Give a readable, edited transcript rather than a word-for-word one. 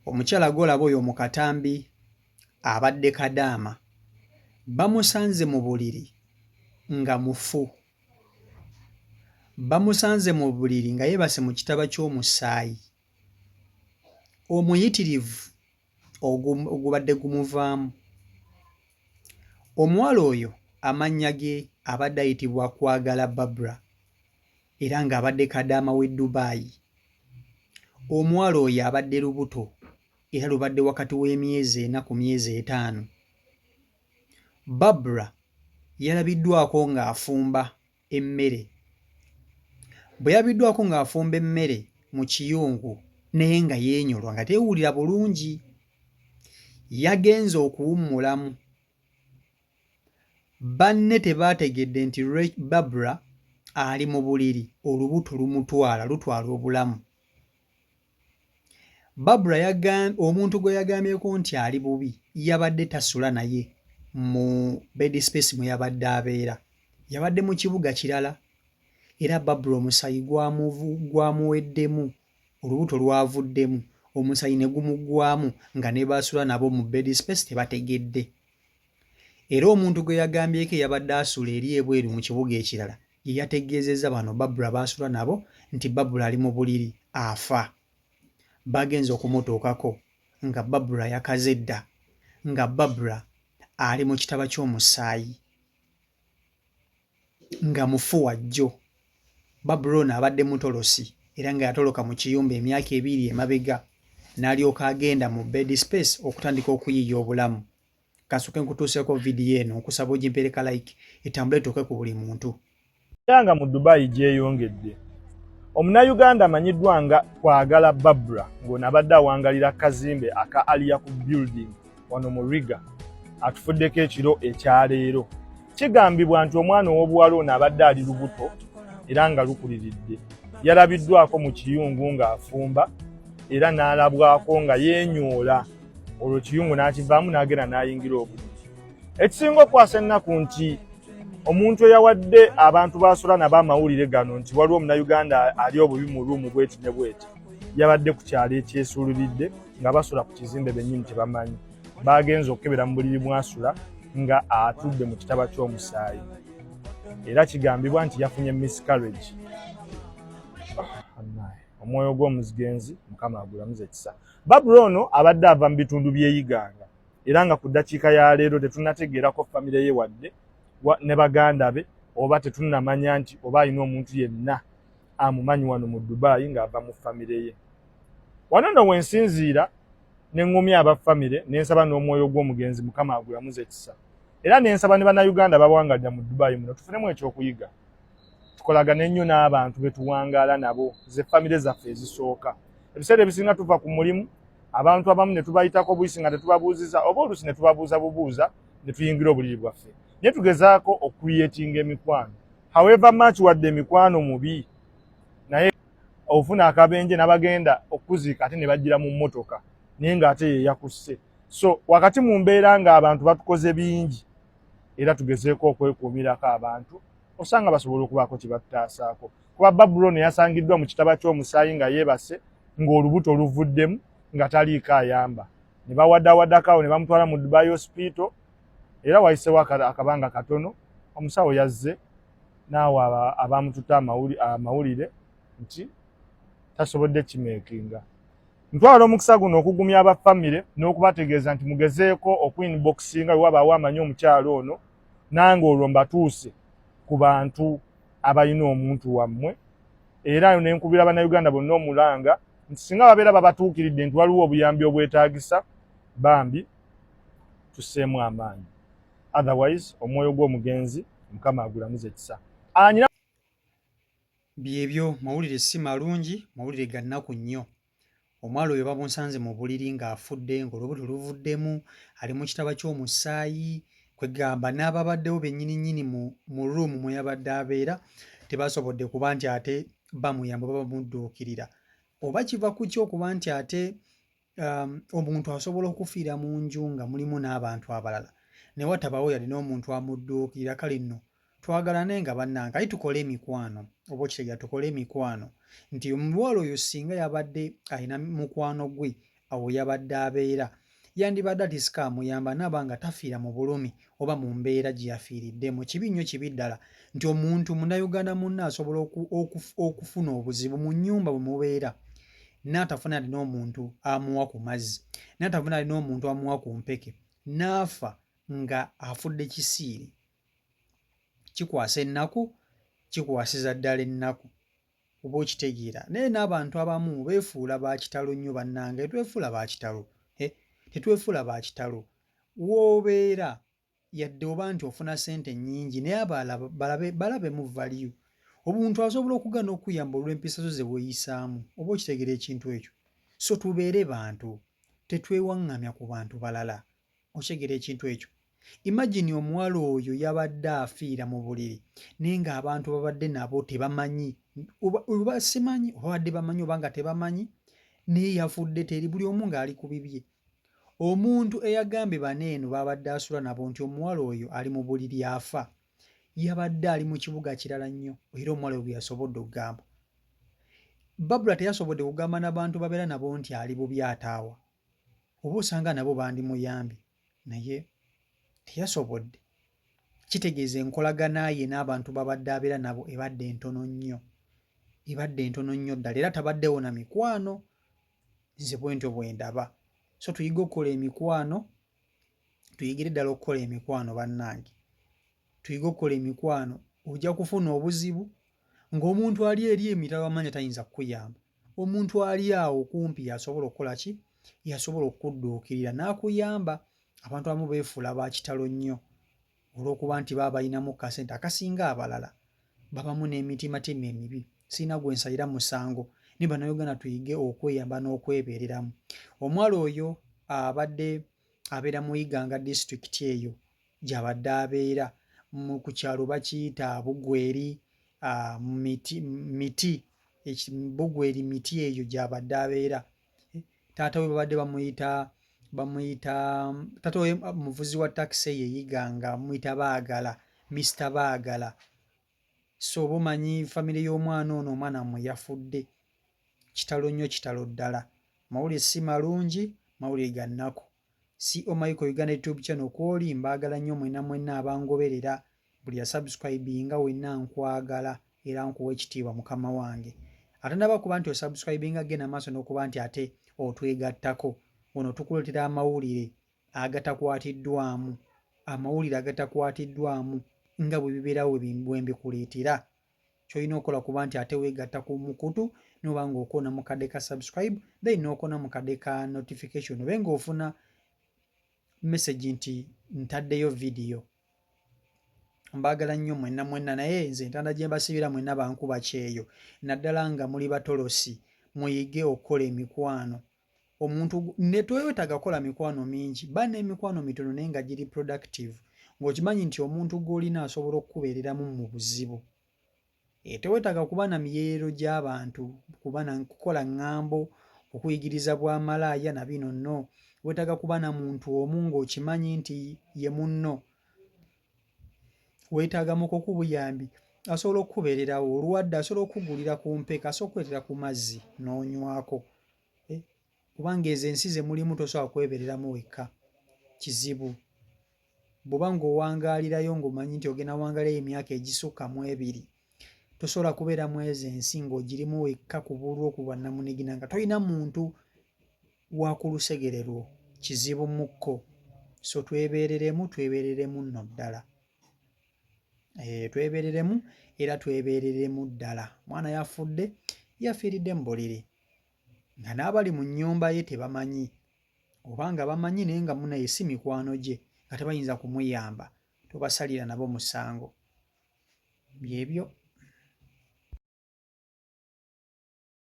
Omukyala golaba oyo mu katambi abadde kadaama bamusanze mu buliri nga mufu. Bamusanze mu buliri nga yeebase mu kitaba ky'omusaayi omuyitirivu ogubadde gumuvaamu. Omuwala oyo amannya ge abadde ayitibwa Kwagala Barbara era ng'abadde kadaama w'e Dubai. Omuwala oyo abadde lubuto era lubadde wakati w'emyezi 4 ku myezi 5. Barbara yalabiddwako ng'afumba emmere. Bwe yalabiddwako ng'afumba emmere mu kiyungu naye nga yeenyolwa nga teewulira bulungi. Yagenze okuwummulamu. Banne tebaategedde nti Barbara ali mu buliri, olubuto lutwala obulamu. Barbara omuntu gwe yagambyeko nti ali bubi yabadde tasula naye mu bed space mwe yabadde abeera. Yabadde mu kibuga kirala era Barbara omusaayi gwamuweddemu, olubuto lwavuddemu, omusaayi ne gumuggwaamu nga ne basula nabo mu bed space tebategedde. Era omuntu gwe yagambyeko yabadde asula eri ebweru mu kibuga ekirala ye yategeezezza bano Barbara baasula nabo nti Barbara ali mu buliri afa. Bagenze okumutuukako nga Barbara yakaze dda, nga Barbara ali mu kitaba ky'omusaayi nga mufu wa jjo. Barbara ono abadde mutolosi era nga yatoloka mu kiyumba emyaka 2 emabega n'alyoka agenda mu bed space okutandika okuyiiya obulamu. Kasooke nkutuuseeko vidiyo eno okusaba ogimpereka like etambule etuuke ku buli muntu. Nga mu Dubai gyeyongedde, Omunnayuganda amanyiddwa nga Kwagala Barbara ng'ono abadde awangalira akazimbe aka Aliyaku Building wano mu Riga atufuddeko ekiro ekyaleero. Kigambibwa nti omwana ow'obuwala ono abadde ali lubuto era nga lukuliridde. Yalabiddwako mu kiyungu ng'afumba era n'alabwako nga yeenyoola. Olwo kiyungu n'akivaamu n'agenda n'ayingira obuliri. Ekisinga okwasa ennaku nti omuntu eyawadde abantu basula nabo amawulire gano nti waliwo Omunnayuganda ali obubi mu luumu bweti ne bweti yabadde ku kyalo ekyesuululidde nga basula ku kizimbe bennyini tebamanyi. Bagenze okukebera mu buliri mwasula nga atudde mu kitaba ky'omusaayi era kigambibwa nti yafunye miscarriage. Omwoyo gw'omuzigenzi Mukama agulamuze ekisa. Barbara ono abadde ava mu bitundu by'eyiganga era nga ku ddakiika ya leero tetunnategeerako famire ye wadde ne baganda be oba tetunnamanya nti oba alina omuntu yenna amumanyi wano mu Dubai ng'ava mu famire ye. Wano nno wensinziira ne ŋŋumya aba famire n'ensaba n'omwoyo gw'omugenzi Mukama agulamuze ekisa era n'ensaba ne bannayuganda bawangalira mu Dubai muno tufunemu ekyokuyiga. Tukolagane nnyo n'abantu be tuwangaala nabo, ze famire zaffe ezisooka. Ebiseera ebisinga tuva ku mulimu abantu abamu ne tubayitako buyisi nga tetubabuuziza oba oluusi ne tubabuuza bubuuza ne tuyingira obuliri bwaffe. Naye tugezaako okuyetinga emikwano. However much wadde emikwano mubi naye ofuna akabenje n'abagenda okuziika ate ne bajjira mu mmotoka naye ng'ate ye yakusse. So wakati mu mbeera ng'abantu batukoze bingi era tugezeeko okwekuumirako abantu osanga basobola okubaako kye batutaasaako. Kuba Barbara ono yasangiddwa mu kitaba ky'omusaayi nga yeebase ng'olubuto luvuddemu nga taliiko ayamba. Ne bawaddawaddako ne bamutwala mu Dubai Hospital era wayiseewo akabanga katono omusawo yazze n'awa abamututa amawulire nti tasobodde kimeekinga. Ntwala omukisa guno okugumya aba famire n'okubategeeza nti mugezeeko okuinboxinga wabaawo amanyi omukyalo ono nange olwo mbatuuse ku bantu abalina omuntu wammwe era ne nkubira bannayuganda bonna omulanga nti singa babeera babatuukiridde nti waliwo obuyambi obwetaagisa bambi tusseemu amaanyi. Otherwise omwoyo gw'omugenzi Mukama agulamuze ekisa. Byebyo mawulire si malungi, mawulire ga nnaku nnyo. Omwalo oyo bamusanze mu buliri ng'afudde ng'olubuto luvuddemu ali mu kitaba ky'omusaayi kwegamba n'ababaddewo bennyini mu ruumu mwe yabadde abeera tebasobodde kuba nti ate bamuyamba babamudduukirira. Oba kiva ku ki okuba nti ate omuntu asobola okufiira mu nju nga mulimu n'abantu abalala ne watabaawo yalina omuntu amudduukirira. Kale nno twagalane nga bannange aye tukole emikwano oba okitegeera tukole emikwano nti omuwala oyo singa yabadde alina mukwano gwe awo yabadde abeera yandibadde ati sikaamuyamba nabanga tafiira mu bulumi oba mu mbeera gye yafiiriddemu. Kibi nnyo kibi ddala nti omuntu munnayuganda munna asobola okufuna obuzibu mu nnyumba bwe mubeera n'atafuna alina omuntu amuwa ku mazzi, n'atafuna alina omuntu amuwa ku mpeke, n'afa nga afudde kisiiri. Kikwasa ennaku, kikwasiza ddala ennaku oba okitegeera. Naye n'abantu abamu beefuula ba kitalo nnyo bannange, tetwefuula ba kitalo. Tetwefuula ba kitalo. W'obeera yadde oba nti ofuna ssente nnyingi naye abalala balabemu value. Omuntu asobola okugaana okuyamba olw'empisa zo ze weeyisaamu oba okitegeera ekintu ekyo. So tubeere bantu, tetwewaŋŋamya ku bantu balala. Okitegeera ekintu ekyo. Imagine omuwala oyo yabadde afiira mu buliri naye ng'abantu babadde nabo tebamanyi oba simanyi oba badde bamanyi oba nga tebamanyi naye yafudde teri buli omu ng'ali ku bibye. Omuntu eyagambye baneeno babadde asula nabo nti omuwala oyo ali mu buliri afa yabadde ali mu kibuga kirala nnyo era omuwala oyo yasobodde okugamba. Babula teyasobodde kugamba n'abantu babeera nabo nti ali bubi ataawa oba osanga nabo bandimuyambye naye teyasobodde. Kitegeeza enkolagana ye n'abantu babadde abeera nabo ebadde entono nnyo, ebadde ntono nnyo ddala era tabaddewo na mikwano. Nze bwentyo bwe ndaba. So tuyige okukola emikwano, tuyigire ddala okukola emikwano bannange. Tuyige okukola emikwano, ojja kufuna obuzibu ng'omuntu ali eri emitala wamanya tayinza kukuyamba. Omuntu ali awo kumpi yasobola okukola ki? Yasobola okudduukirira n'akuyamba. Abantu abamu beefuula ba kitalo nnyo olw'okuba nti baba balinamu kasente akasinga abalala. Babamu n'emitimatima emibi. Sirina gwe nsalira musango. Naye bannayuganda tuyige okweyamba n'okwebeereramu. Omuwala oyo abadde abeera mu Iganga district eyo gy'abadde abeera ku kyalo bakiyita Bugweri miti Bugweri miti eyo gy'abadde abeera. Taata we babadde bamuyita taata we muvuzi wa takisi eyo Iganga bamuyita Baagala, Mr. Baagala. So bumanyi famire y'omwana ono omwana mmwe yafudde. Kitalo nnyo kitalo ddala. Mawulire si malungi, mawulire ga nnaku. Michael Uganda YouTube channel kw'oli mbaagala nnyo mwenna abangoberera. Buli yasubscribinga wenna nkwagala era nkuwa ekitiibwa mukama wange. Ate ndaba kuba nti osubscribinga genda maaso n'okuba nti ate otwegattako. Ono tukuleetera amawulire agatakwatiddwamu. Amawulire agatakwatiddwamu nga bwe bibeerawo bwe mbikuleetera. Ky'olina okukola kuba nti ate weegatta ku mukutu n'oba ng'okona mu kadde ka subscribe then n'okona mu kadde ka notification obe ng'ofuna message nti ntaddeyo video. Mbaagala nnyo mwenna naye nze ntanda gye mbasibira mwenna bankuba kyeyo. Naddala nga muli batolosi muyige okukola emikwano. Omuntu ne twetaaga kukola mikwano mingi. Ba n'emikwano mitono naye nga giri productive. Ng'okimanyi nti omuntu gw'olina asobola okukubeereramu mu buzibu. Tewetaaga kuba na miyeero gy'abantu, kuba na kukola ŋŋambo, okuyigiriza bwa malaaya na bino nno. Weetaaga kuba na muntu omu ng'okimanyi nti ye munno. Weetaaga mukoku buyambi asobola okukubeererawo, olwadde asobola okukugulira ku mpeka, asobola okukuleetera ku mazzi n'onywako. Kubanga ezo ensi ze mulimu tosobola kwebeereramu wekka. Kizibu. Bw'oba ng'owangaalirayo ng'omanyi nti ogenda wangaalirayo emyaka egisukka mu 2, tosobola kubeera mu ezo ensi ng'ogirimu wekka ku bulwo ku bwannamunigina nga tolina muntu wa ku lusegere lwo. Kizibu mukko. So twebeereremu nno ddala. Twebeereremu era twebeereremu ddala. Mwana yafudde yafiiridde mu buliri nga n'abali mu nnyumba ye tebamanyi oba nga bamanyi naye nga munaye si mikwano gye nga tebayinza kumuyamba, tobasalira nabo musango. Byebyo.